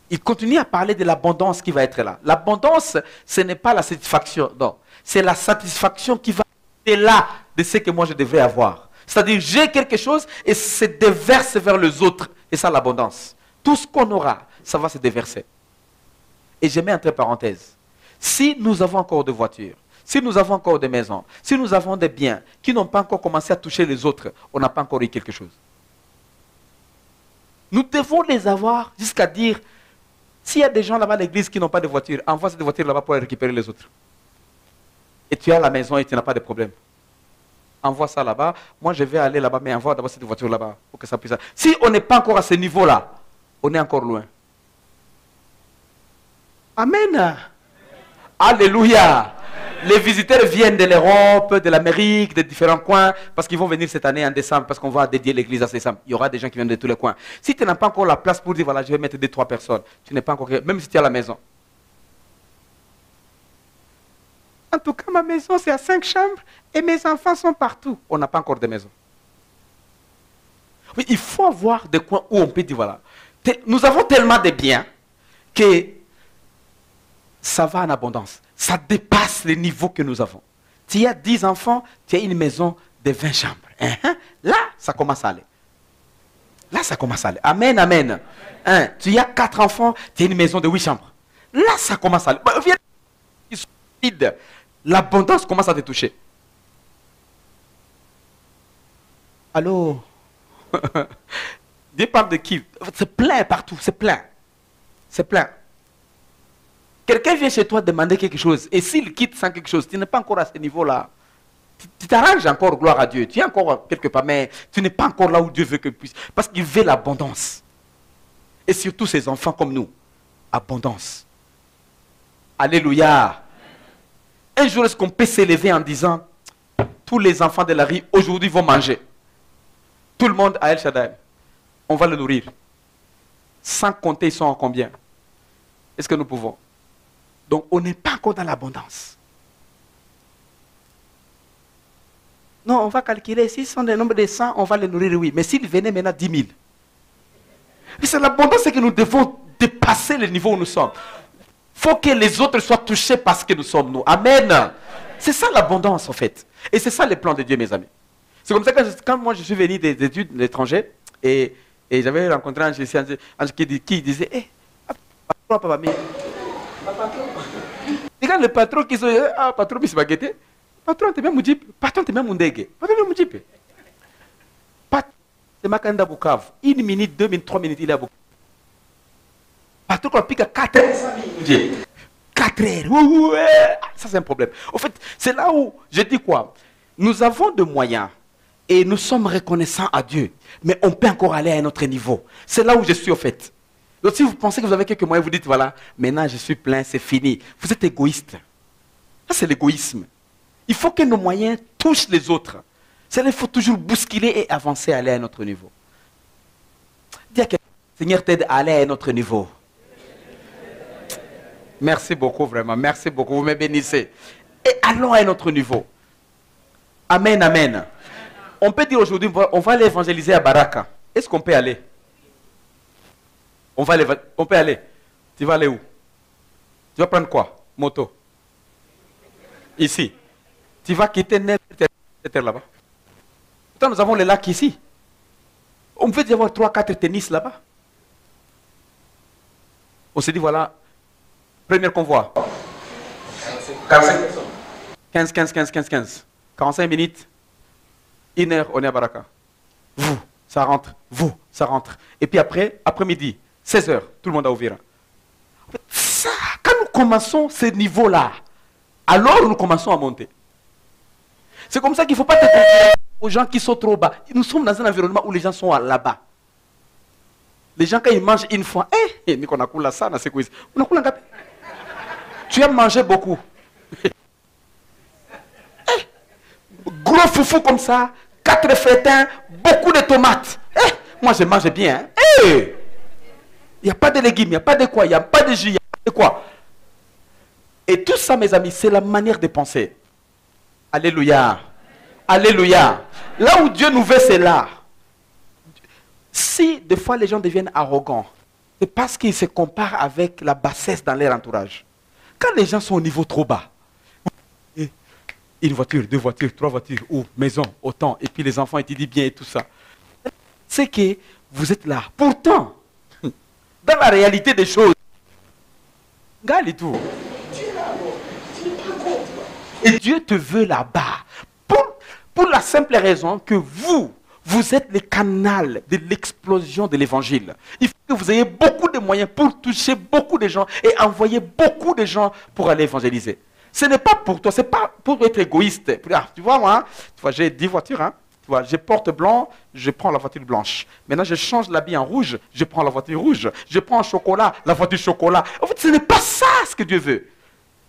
Il continue à parler de l'abondance qui va être là. L'abondance, ce n'est pas la satisfaction, non. C'est la satisfaction qui va être là de ce que moi je devrais avoir. C'est-à-dire, j'ai quelque chose et se déverse vers les autres. Et ça, l'abondance. Tout ce qu'on aura, ça va se déverser. Et je mets entre parenthèses. Si nous avons encore des voitures, si nous avons encore des maisons, si nous avons des biens qui n'ont pas encore commencé à toucher les autres, on n'a pas encore eu quelque chose. Nous devons les avoir jusqu'à dire, s'il y a des gens là-bas à l'église qui n'ont pas de voiture, envoie cette voiture là-bas pour aller récupérer les autres. Et tu as la maison et tu n'as pas de problème. Envoie ça là-bas. Moi, je vais aller là-bas, mais envoie d'abord cette voiture là-bas pour que ça puisse. Si on n'est pas encore à ce niveau-là, on est encore loin. Amen. Alléluia. Les visiteurs viennent de l'Europe, de l'Amérique, de différents coins, parce qu'ils vont venir cette année en décembre, parce qu'on va dédier l'église à décembre. Il y aura des gens qui viennent de tous les coins. Si tu n'as pas encore la place pour dire, voilà, je vais mettre 2-3 personnes, tu n'es pas encore, même si tu es à la maison. En tout cas, ma maison, c'est à 5 chambres et mes enfants sont partout. On n'a pas encore de maison. Oui, il faut avoir des coins où on peut dire, voilà, nous avons tellement de biens que ça va en abondance. Ça dépasse les niveaux que nous avons. Tu as 10 enfants, tu as une maison de 20 chambres. Là, ça commence à aller. Là, ça commence à aller. Amen, amen. Tu as 4 enfants, tu as une maison de 8 chambres. Là, ça commence à aller. Ils sont vides. L'abondance commence à te toucher. Allô? Dieu parle de qui? C'est plein partout, c'est plein. C'est plein. Quelqu'un vient chez toi demander quelque chose, et s'il quitte sans quelque chose, tu n'es pas encore à ce niveau-là. Tu t'arranges encore, gloire à Dieu. Tu es encore quelque part, mais tu n'es pas encore là où Dieu veut que tu puisses. Parce qu'il veut l'abondance. Et surtout ces enfants comme nous. Abondance. Alléluia. Un jour, est-ce qu'on peut s'élever en disant, tous les enfants de la rue, aujourd'hui, vont manger. Tout le monde à El Shaddai. On va le nourrir. Sans compter, ils sont en combien? Est-ce que nous pouvons? Donc, on n'est pas encore dans l'abondance. Non, on va calculer, s'ils sont des nombres de 100, on va les nourrir, oui. Mais s'ils venaient maintenant 10 000. C'est l'abondance que nous devons dépasser le niveau où nous sommes. Il faut que les autres soient touchés parce que nous sommes nous. Amen. C'est ça l'abondance, en fait. Et c'est ça le plan de Dieu, mes amis. C'est comme ça que quand moi je suis venu des études de l'étranger, et j'avais rencontré un qui disait, hé, papa, mais... Regarde le patron qui dit, ah, patron, mais c'est baguette. Patron, t'es bien mon jeep. Patron, t'es bien mon dégue. Patron, t'es bien mon jeep. Patron, c'est ma candidat Bukavu. 1 minute, 2 minutes, 3 minutes, il est à Bukavu. Patron, on pique à 4 heures. 4 heures. Ouais. Ça, c'est un problème. En fait, c'est là où je dis quoi? Nous avons de moyens et nous sommes reconnaissants à Dieu. Mais on peut encore aller à un autre niveau. C'est là où je suis, en fait. Donc, si vous pensez que vous avez quelques moyens, vous dites, voilà, maintenant je suis plein, c'est fini. Vous êtes égoïste. Ça, c'est l'égoïsme. Il faut que nos moyens touchent les autres. Il faut toujours bousculer et avancer, aller à un autre niveau. Dis à quelqu'un, Seigneur t'aide à aller à un autre niveau. Merci beaucoup, vraiment. Merci beaucoup. Vous me bénissez. Et allons à un autre niveau. Amen, amen. On peut dire aujourd'hui, on va aller évangéliser à Baraka. Est-ce qu'on peut aller? On peut aller. Tu vas aller où? Tu vas prendre quoi? Moto. Ici. Tu vas quitter cette terre là-bas. Pourtant, nous avons les lacs ici. On peut y avoir 3-4 tennis là-bas. On s'est dit, voilà, premier convoi. 15. 45 minutes. 1 heure, on est à Baraka. Vous, ça rentre. Vous, ça rentre. Et puis après-midi, 16 heures, tout le monde a ouvert. Ça, quand nous commençons ce niveau-là, alors nous commençons à monter. C'est comme ça qu'il ne faut pas te comparer aux gens qui sont trop bas. Nous sommes dans un environnement où les gens sont là-bas. Les gens, quand ils mangent une fois, tu as mangé beaucoup. Gros foufou comme ça, 4 fétins, beaucoup de tomates. Moi, je mange bien. Il n'y a pas de légumes, il n'y a pas de quoi, il n'y a pas de jus, il n'y a pas de quoi. Et tout ça, mes amis, c'est la manière de penser. Alléluia. Alléluia. Là où Dieu nous veut, c'est là. Si des fois les gens deviennent arrogants, c'est parce qu'ils se comparent avec la bassesse dans leur entourage. Quand les gens sont au niveau trop bas, 1 voiture, 2 voitures, 3 voitures, ou maison, autant, et puis les enfants étudient bien et tout ça, c'est que vous êtes là. Pourtant, dans la réalité des choses, regarde et tout. Et Dieu te veut là-bas. Pour la simple raison que vous êtes le canal de l'explosion de l'évangile. Il faut que vous ayez beaucoup de moyens pour toucher beaucoup de gens et envoyer beaucoup de gens pour aller évangéliser. Ce n'est pas pour toi, ce n'est pas pour être égoïste. Tu vois, moi, j'ai 10 voitures. Hein, tu vois, je porte blanc, je prends la voiture blanche. Maintenant, je change l'habit en rouge, je prends la voiture rouge. Je prends en chocolat, la voiture chocolat. En fait, ce n'est pas ça ce que Dieu veut.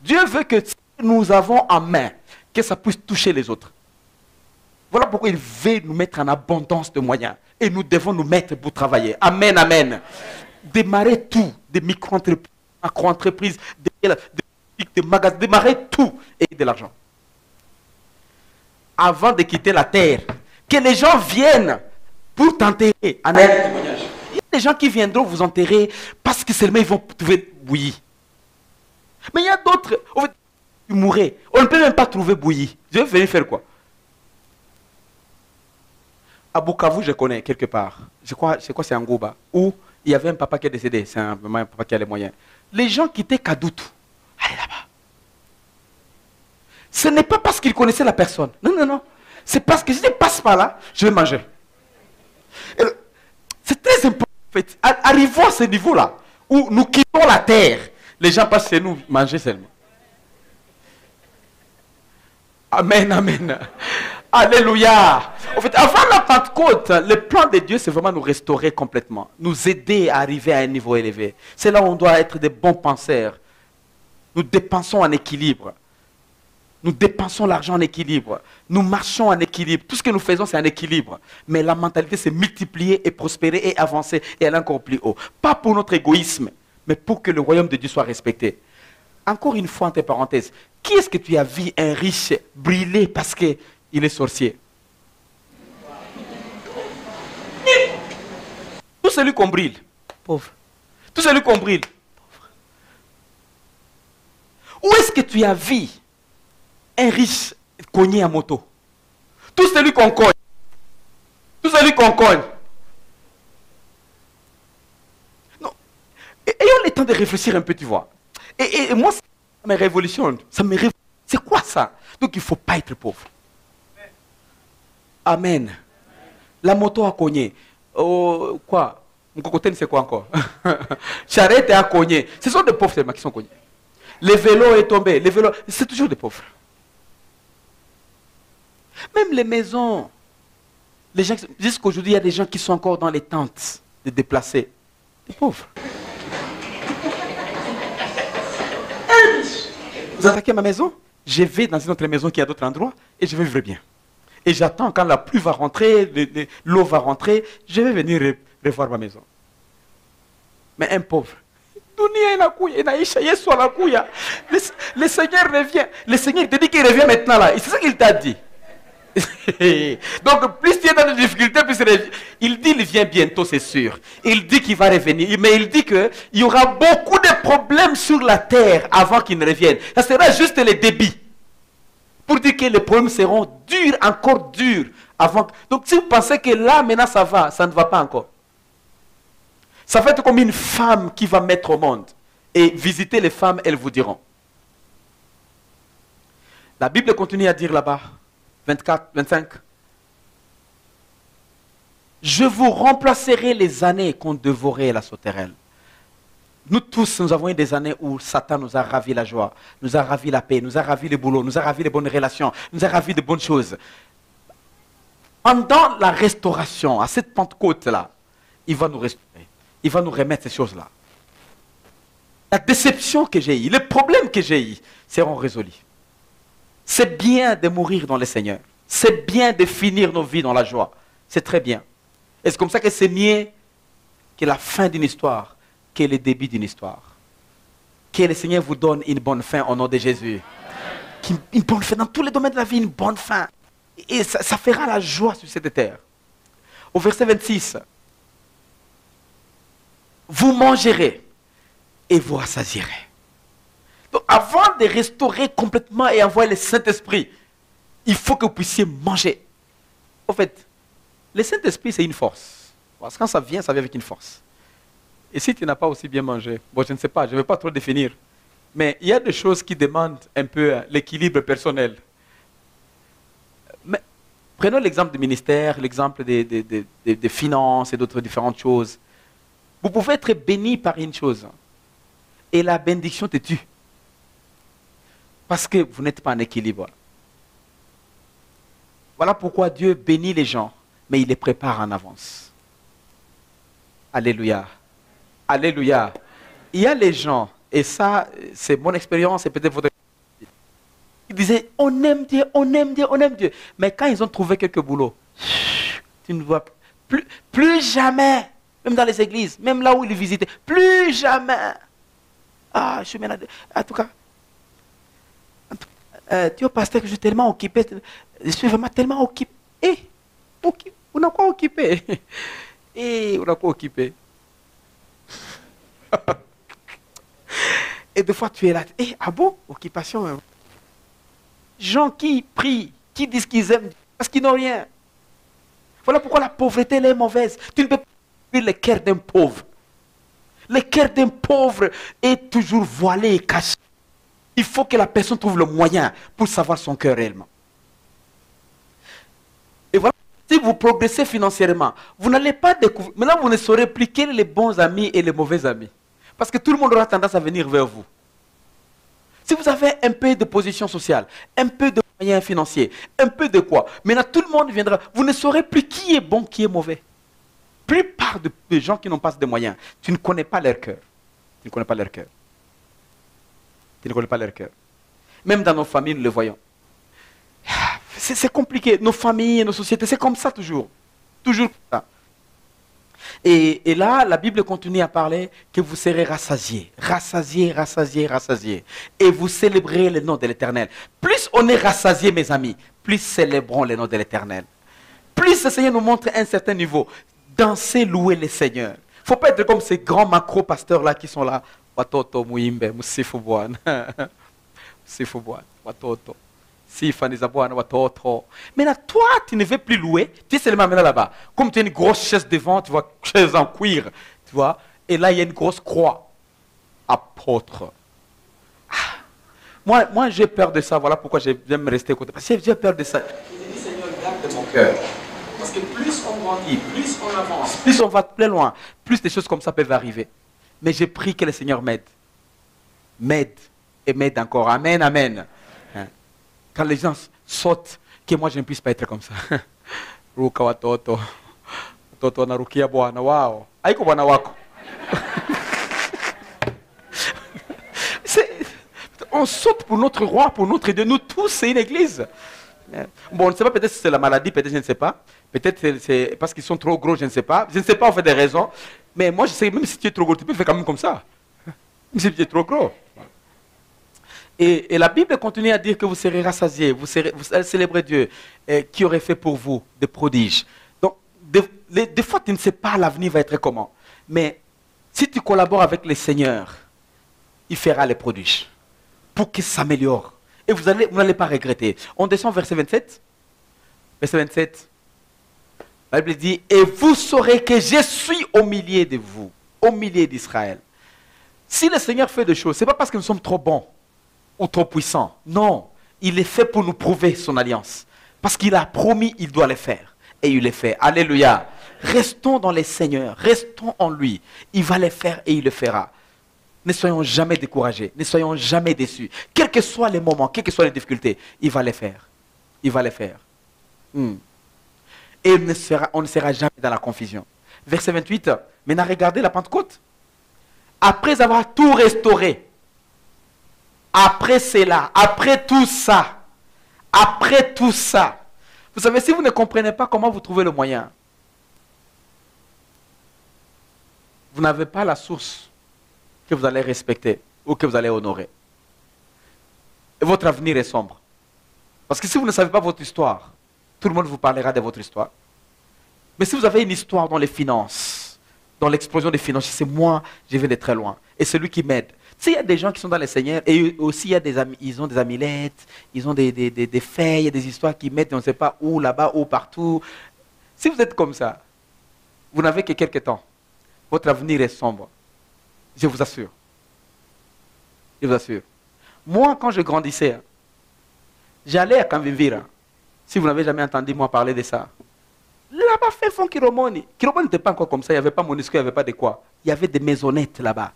Dieu veut que nous avons en main, que ça puisse toucher les autres. Voilà pourquoi il veut nous mettre en abondance de moyens. Et nous devons nous mettre pour travailler. Amen, amen. Démarrer tout, des micro-entreprises, macro-entreprises, des magasins, démarrer tout et de l'argent. Avant de quitter la terre, que les gens viennent pour t'enterrer. En témoignage. Il y a des gens qui viendront vous enterrer parce que seulement ils vont trouver bouilli. Mais il y a d'autres, en fait, tu mourrais. On ne peut même pas trouver bouilli. Je vais venir faire quoi? À Bukavu, je connais quelque part. Je crois c'est en Gouba, où il y avait un papa qui est décédé. C'est vraiment un papa qui a les moyens. Les gens quittaient Kadoutou. Allez là-bas. Ce n'est pas parce qu'ils connaissaient la personne. Non, non, non. C'est parce que si je passe par là, je vais manger. très important. En fait, arrivons à ce niveau-là, où nous quittons la terre. Les gens passent chez nous manger seulement. Amen, amen. Alléluia. En fait, avant la Pentecôte, le plan de Dieu, c'est vraiment nous restaurer complètement. Nous aider à arriver à un niveau élevé. C'est là où on doit être des bons penseurs. Nous dépensons en équilibre. Nous dépensons l'argent en équilibre. Nous marchons en équilibre. Tout ce que nous faisons, c'est en équilibre. Mais la mentalité, c'est multiplier et prospérer et avancer et aller encore plus haut. Pas pour notre égoïsme, mais pour que le royaume de Dieu soit respecté. Encore une fois, entre parenthèses, qui est-ce que tu as vu un riche briller parce qu'il est sorcier? Tout celui qu'on brille, pauvre. Tout celui qu'on brille, pauvre. Où est-ce que tu as vu un riche cogné à moto? Tout celui qu'on cogne. Tout celui qu'on cogne. Non. Ayons le temps de réfléchir un peu, tu vois. Et moi, ça me révolutionne. C'est quoi ça? Donc il ne faut pas être pauvre. Amen. La moto a cogné. Oh, quoi? Mon cocotin, c'est quoi encore? Charrette a cogné. Ce sont des pauvres seulement qui sont cognés. Le vélo est tombé. Le vélo, c'est toujours des pauvres. Même les maisons. Les gens, jusqu'aujourd'hui, il y a des gens qui sont encore dans les tentes de déplacés. Des pauvres. Vous attaquez ma maison? Je vais dans une autre maison qui est à d'autres endroits et je vais vivre bien. Et j'attends quand la pluie va rentrer, l'eau va rentrer, je vais venir revoir ma maison. Mais un pauvre, le Seigneur revient. Le Seigneur te dit qu'il revient maintenant là. C'est ça qu'il t'a dit. Donc plus tu es dans des difficultés, plus il dit qu'il vient bientôt, c'est sûr. Il dit qu'il va revenir, mais il dit qu'il y aura beaucoup de problèmes sur la terre avant qu'il ne revienne. Ça sera juste les débits. Pour dire que les problèmes seront durs, encore durs. Avant. Donc si vous pensez que là, maintenant ça va, ça ne va pas encore. Ça va être comme une femme qui va mettre au monde. Et visiter les femmes, elles vous diront. La Bible continue à dire là-bas, 24, 25. Je vous remplacerai les années qu'on dévorait la sauterelle. Nous tous, nous avons eu des années où Satan nous a ravi la joie, nous a ravi la paix, nous a ravi le boulot, nous a ravi les bonnes relations, nous a ravi de bonnes choses. Pendant la restauration, à cette Pentecôte-là, il va nous restaurer. Il va nous remettre ces choses-là. La déception que j'ai eue, les problèmes que j'ai eus seront résolus. C'est bien de mourir dans le Seigneur. C'est bien de finir nos vies dans la joie. C'est très bien. Et c'est comme ça que c'est mieux que la fin d'une histoire, que le début d'une histoire. Que le Seigneur vous donne une bonne fin au nom de Jésus. Une bonne fin dans tous les domaines de la vie, une bonne fin. Et ça fera la joie sur cette terre. Au verset 26. Vous mangerez et vous rassasierez. Donc avant de restaurer complètement et envoyer le Saint-Esprit, il faut que vous puissiez manger. En fait, le Saint-Esprit c'est une force. Parce que quand ça vient avec une force. Et si tu n'as pas aussi bien mangé, bon je ne sais pas, je ne vais pas trop définir. Mais il y a des choses qui demandent un peu l'équilibre personnel. Mais prenons l'exemple du ministère, l'exemple des finances et d'autres différentes choses. Vous pouvez être béni par une chose. Et la bénédiction te tue. Parce que vous n'êtes pas en équilibre. Voilà pourquoi Dieu bénit les gens, mais il les prépare en avance. Alléluia. Alléluia. Il y a les gens, et ça, c'est mon expérience, et peut-être votre expérience. Ils disaient, on aime Dieu, on aime Dieu, on aime Dieu. Mais quand ils ont trouvé quelques boulots, tu ne vois plus jamais, même dans les églises, même là où ils visitaient, plus jamais. Ah, je suis malade. En tout cas, Dieu pasteur, je suis tellement occupé. Je suis vraiment tellement occupé. On a quoi occupé? On a quoi occupé? Et des fois tu es là. Ah bon? Occupation. Hein? Gens qui prient, qui disent qu'ils aiment parce qu'ils n'ont rien. Voilà pourquoi la pauvreté elle est mauvaise. Tu ne peux pas ouvrir le cœur d'un pauvre. Le cœur d'un pauvre est toujours voilé et caché. Il faut que la personne trouve le moyen pour savoir son cœur réellement. Et voilà, Si vous progressez financièrement, vous n'allez pas découvrir. Maintenant, vous ne saurez plus quels sont les bons amis et les mauvais amis. Parce que tout le monde aura tendance à venir vers vous. Si vous avez un peu de position sociale, un peu de moyens financiers, un peu de quoi, maintenant tout le monde viendra. Vous ne saurez plus qui est bon, qui est mauvais. La plupart des gens qui n'ont pas de moyens, tu ne connais pas leur cœur. Tu ne connais pas leur cœur. Tu ne connais pas leur cœur. Même dans nos familles, nous le voyons. C'est compliqué. Nos familles, nos sociétés, c'est comme ça toujours. Toujours comme ça. Et là, la Bible continue à parler que vous serez rassasiés. Rassasiés, rassasiés, rassasiés. Et vous célébrez le nom de l'Éternel. Plus on est rassasiés, mes amis, plus célébrons le nom de l'Éternel. Plus le Seigneur nous montre un certain niveau. Dansez, louez le Seigneur. Il ne faut pas être comme ces grands macro-pasteurs-là qui sont là. Watoto, muimbe, musifubuan. Musifubuan, watoto. Maintenant, toi, tu ne veux plus louer. Tu es seulement maintenant là-bas. Comme tu as une grosse chaise devant, tu vois, chaise en cuir. Tu vois. Et là, il y a une grosse croix. Apôtre. Ah. Moi j'ai peur de ça. Voilà pourquoi j'aime rester à côté. Parce que j'ai peur de ça. Je dis, Seigneur, garde mon cœur. Parce que plus on grandit, plus on avance, plus on va plus loin, plus des choses comme ça peuvent arriver. Mais j'ai pris que le Seigneur m'aide. M'aide. Et m'aide encore. Amen, amen. Quand les gens sautent, que moi je ne puisse pas être comme ça. Ruka watoto. Watoto wanarukia Bwana wao. Haiko Bwana wako. On saute pour notre roi, pour notre Dieu. Nous tous, c'est une église. Bon, on ne sait pas, peut-être c'est la maladie, peut-être je ne sais pas. Peut-être c'est parce qu'ils sont trop gros, je ne sais pas. Je ne sais pas en fait des raisons. Mais moi je sais, même si tu es trop gros, tu peux faire quand même comme ça. Même si tu es trop gros. Et la Bible continue à dire que vous serez rassasiés, vous allez célébrer Dieu qui aurait fait pour vous des prodiges. Donc, des fois, tu ne sais pas l'avenir va être comment. Mais si tu collabores avec le Seigneur, il fera les prodiges pour qu'il s'améliore. Et vous n'allez pas regretter. On descend verset 27. Verset 27. La Bible dit, et vous saurez que je suis au milieu de vous, au milieu d'Israël. Si le Seigneur fait des choses, ce n'est pas parce que nous sommes trop bons ou trop puissant. Non, il est fait pour nous prouver son alliance. Parce qu'il a promis, il doit le faire. Et il le fait. Alléluia. Restons dans le Seigneur. Restons en lui. Il va le faire et il le fera. Ne soyons jamais découragés. Ne soyons jamais déçus. Quels que soient les moments, quelles que soient les difficultés, il va le faire. Il va le faire. Et on ne sera jamais dans la confusion. Verset 28. Maintenant, regardez la Pentecôte. Après avoir tout restauré, après cela, après tout ça, vous savez, si vous ne comprenez pas comment vous trouvez le moyen, vous n'avez pas la source que vous allez respecter ou que vous allez honorer. Et votre avenir est sombre. Parce que si vous ne savez pas votre histoire, tout le monde vous parlera de votre histoire. Mais si vous avez une histoire dans les finances, dans l'explosion des finances, c'est moi, je viens de très loin. Et celui qui m'aide. Tu sais, il y a des gens qui sont dans le Seigneur et aussi il y a ils ont des amulettes, ils ont des feuilles, des histoires qui mettent, on ne sait pas où, là-bas, ou partout. Si vous êtes comme ça, vous n'avez que quelques temps. Votre avenir est sombre. Je vous assure. Je vous assure. Moi, quand je grandissais, j'allais à Kamvimvira. Si vous n'avez jamais entendu moi parler de ça. Là-bas, fait fond Kiromoni. Kiromoni n'était pas encore comme ça, il n'y avait pas Monisco, il n'y avait pas de quoi. Il y avait des maisonnettes là-bas.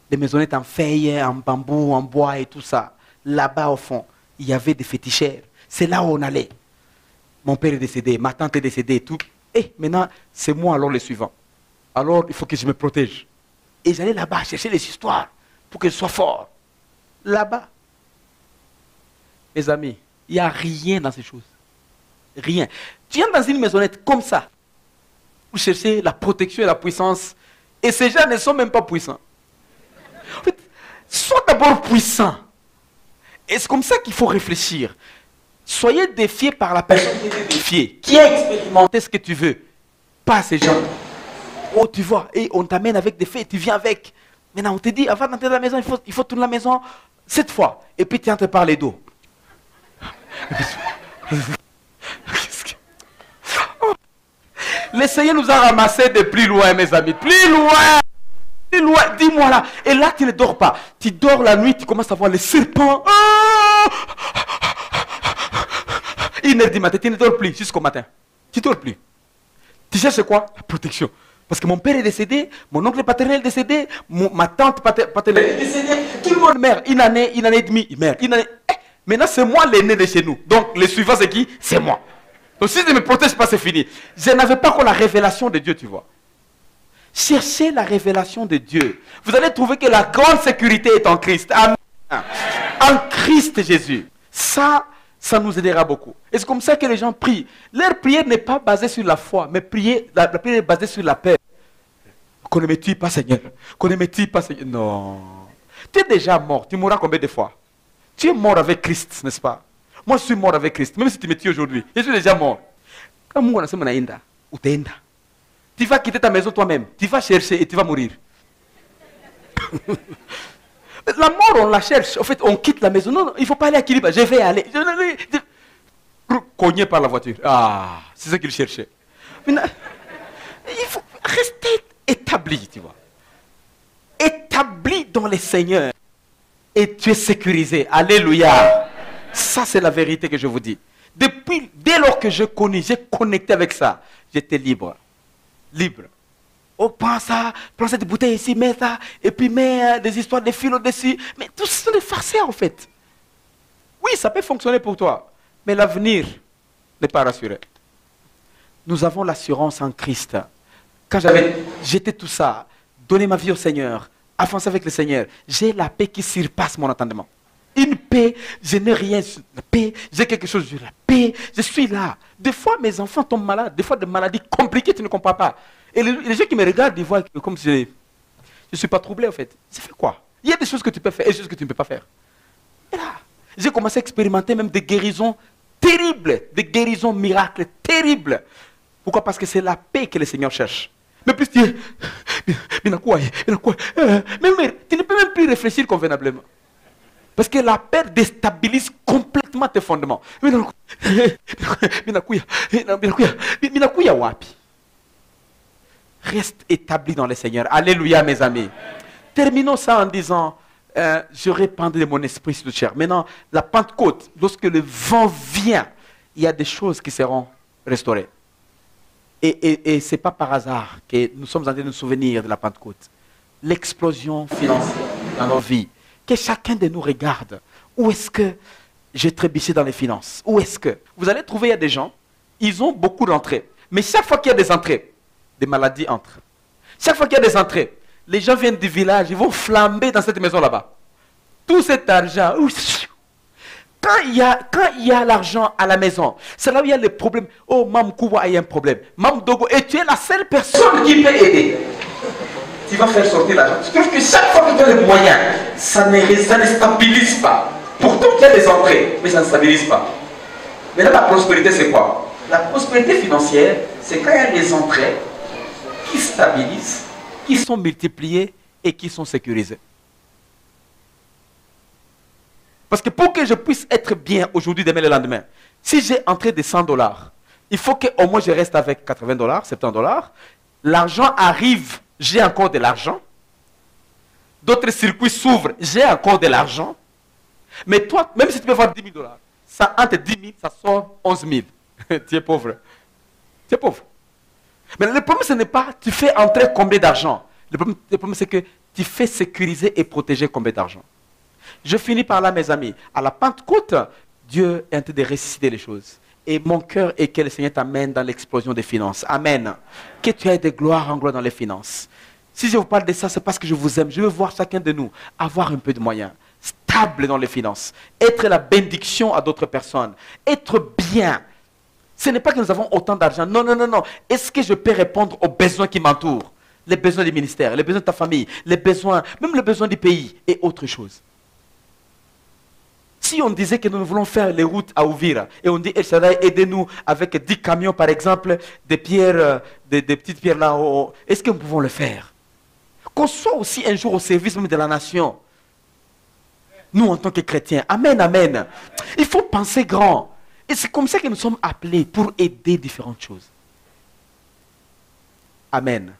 Des maisonnettes en feuilles, en bambou, en bois et tout ça. Là-bas, au fond, il y avait des fétichères. C'est là où on allait. Mon père est décédé, ma tante est décédée et tout. Et maintenant, c'est moi alors le suivant. Alors, il faut que je me protège. Et j'allais là-bas chercher les histoires pour que je sois fort. Là-bas. Mes amis, il n'y a rien dans ces choses. Rien. Tu viens dans une maisonnette comme ça pour chercher la protection et la puissance. Et ces gens ne sont même pas puissants. En fait, sois d'abord puissant. Et c'est comme ça qu'il faut réfléchir. Soyez défiés par la personne qui est défiée, qui a expérimenté ce que tu veux. Pas ces gens. Oh, tu vois, et on t'amène avec des faits, tu viens avec. Maintenant, on te dit, avant d'entrer dans la maison, il faut tourner la maison 7 fois. Et puis tu entres par les dos. Le Seigneur nous a ramassés de plus loin, mes amis. Plus loin. Plus loin. Dis-moi là. Et là, tu ne dors pas. Tu dors la nuit, tu commences à voir les serpents. 1h du matin, tu ne dors plus jusqu'au matin. Tu ne dors plus. Tu cherches quoi? La protection. Parce que mon père est décédé, mon oncle paternel est décédé, ma tante paternelle est décédée, tout le monde meurt. Une année et demie, il meurt. Maintenant, c'est moi l'aîné de chez nous. Donc, le suivant, c'est qui? C'est moi. Donc, si je ne me protège pas, c'est fini. Je n'avais pas encore la révélation de Dieu, tu vois. Cherchez la révélation de Dieu. Vous allez trouver que la grande sécurité est en Christ. Amen. En Christ Jésus. Ça nous aidera beaucoup. Et c'est comme ça que les gens prient. Leur prière n'est pas basée sur la foi, mais la prière est basée sur la paix. Qu'on ne me tue pas, Seigneur. Qu'on ne me tue pas, Seigneur. Non. Tu es déjà mort. Tu mourras combien de fois? Tu es mort avec Christ, n'est-ce pas? Moi, je suis mort avec Christ. Même si tu me tues aujourd'hui, je suis déjà mort. Tu vas quitter ta maison toi-même. Tu vas chercher et tu vas mourir. La mort, on la cherche. En fait, on quitte la maison. Non, il ne faut pas aller à Kiliba. Je vais aller. Cogné par la voiture. Ah, c'est ce qu'il cherchait. Maintenant, il faut rester établi, tu vois. Établi dans le Seigneur. Et tu es sécurisé. Alléluia. Ça, c'est la vérité que je vous dis. Dès lors que je connais, j'ai connecté avec ça, j'étais libre. Libre. Oh, prends cette bouteille ici, mets ça, et puis mets des histoires de fil au-dessus. Mais tout ce sont des farceurs, en fait. Oui, ça peut fonctionner pour toi, mais l'avenir n'est pas rassuré. Nous avons l'assurance en Christ. Quand j'avais jeté tout ça, donné ma vie au Seigneur, avancé avec le Seigneur, j'ai la paix qui surpasse mon entendement. Une paix, je n'ai rien sur la paix, j'ai quelque chose sur la paix, je suis là. Des fois, mes enfants tombent malades, des fois, des maladies compliquées, tu ne comprends pas. Et les gens qui me regardent, ils voient comme si je ne suis pas troublé, en fait. Ça fait quoi? Il y a des choses que tu peux faire et des choses que tu ne peux pas faire. Et là, j'ai commencé à expérimenter même des guérisons terribles, des guérisons miracles terribles. Pourquoi? Parce que c'est la paix que le Seigneur cherche. Mais plus tu es... Mais tu ne peux même plus réfléchir convenablement. Parce que la paix déstabilise complètement tes fondements. Reste établi dans le Seigneur. Alléluia, mes amis. Terminons ça en disant, je répandrai de mon esprit sur le chair. Maintenant, la Pentecôte, lorsque le vent vient, il y a des choses qui seront restaurées. Et ce n'est pas par hasard que nous sommes en train de nous souvenir de la Pentecôte. L'explosion financière dans nos vies. Que chacun de nous regarde. Où est-ce que j'ai trébuché dans les finances? Où est-ce que... Vous allez trouver, il y a des gens, ils ont beaucoup d'entrées. Mais chaque fois qu'il y a des entrées, des maladies entrent. Chaque fois qu'il y a des entrées, les gens viennent du village, ils vont flamber dans cette maison là-bas. Tout cet argent... Quand il y a l'argent à la maison, c'est là où il y a le problème. Oh, Mam Kouwa, il y a un problème. Mam Dogo, et tu es la seule personne qui peut aider. Tu vas faire sortir l'argent. Sauf que chaque fois que tu as les moyens, ça ne stabilise pas. Pourtant, tu as des entrées, mais ça ne stabilise pas. Mais là, la prospérité, c'est quoi? La prospérité financière, c'est quand il y a des entrées qui stabilisent, qui sont multipliées et qui sont sécurisées. Parce que pour que je puisse être bien aujourd'hui, demain, le lendemain, si j'ai entré des $100, il faut qu'au moins je reste avec $80, $70. L'argent arrive, j'ai encore de l'argent. D'autres circuits s'ouvrent, j'ai encore de l'argent. Mais toi, même si tu peux avoir $10 000, ça entre 10 000, ça sort 11 000. Tu es pauvre. Tu es pauvre. Mais le problème, ce n'est pas tu fais entrer combien d'argent. Le problème c'est que tu fais sécuriser et protéger combien d'argent. Je finis par là, mes amis. À la Pentecôte, Dieu est en train de ressusciter les choses. Et mon cœur est que le Seigneur t'amène dans l'explosion des finances. Amen. Que tu aies de gloire en gloire dans les finances. Si je vous parle de ça, c'est parce que je vous aime. Je veux voir chacun de nous avoir un peu de moyens. Stable dans les finances. Être la bénédiction à d'autres personnes. Être bien. Ce n'est pas que nous avons autant d'argent. Non, non, non, non. Est-ce que je peux répondre aux besoins qui m'entourent? Les besoins du ministère, les besoins de ta famille, les besoins, même les besoins du pays et autre chose. Si on disait que nous voulons faire les routes à Ouvira, et on dit, El Shaddai, aidez-nous avec 10 camions, par exemple, des pierres, des petites pierres là, est-ce que nous pouvons le faire? Qu'on soit aussi un jour au service même de la nation. Nous, en tant que chrétiens. Amen, amen. Il faut penser grand. Et c'est comme ça que nous sommes appelés pour aider différentes choses. Amen.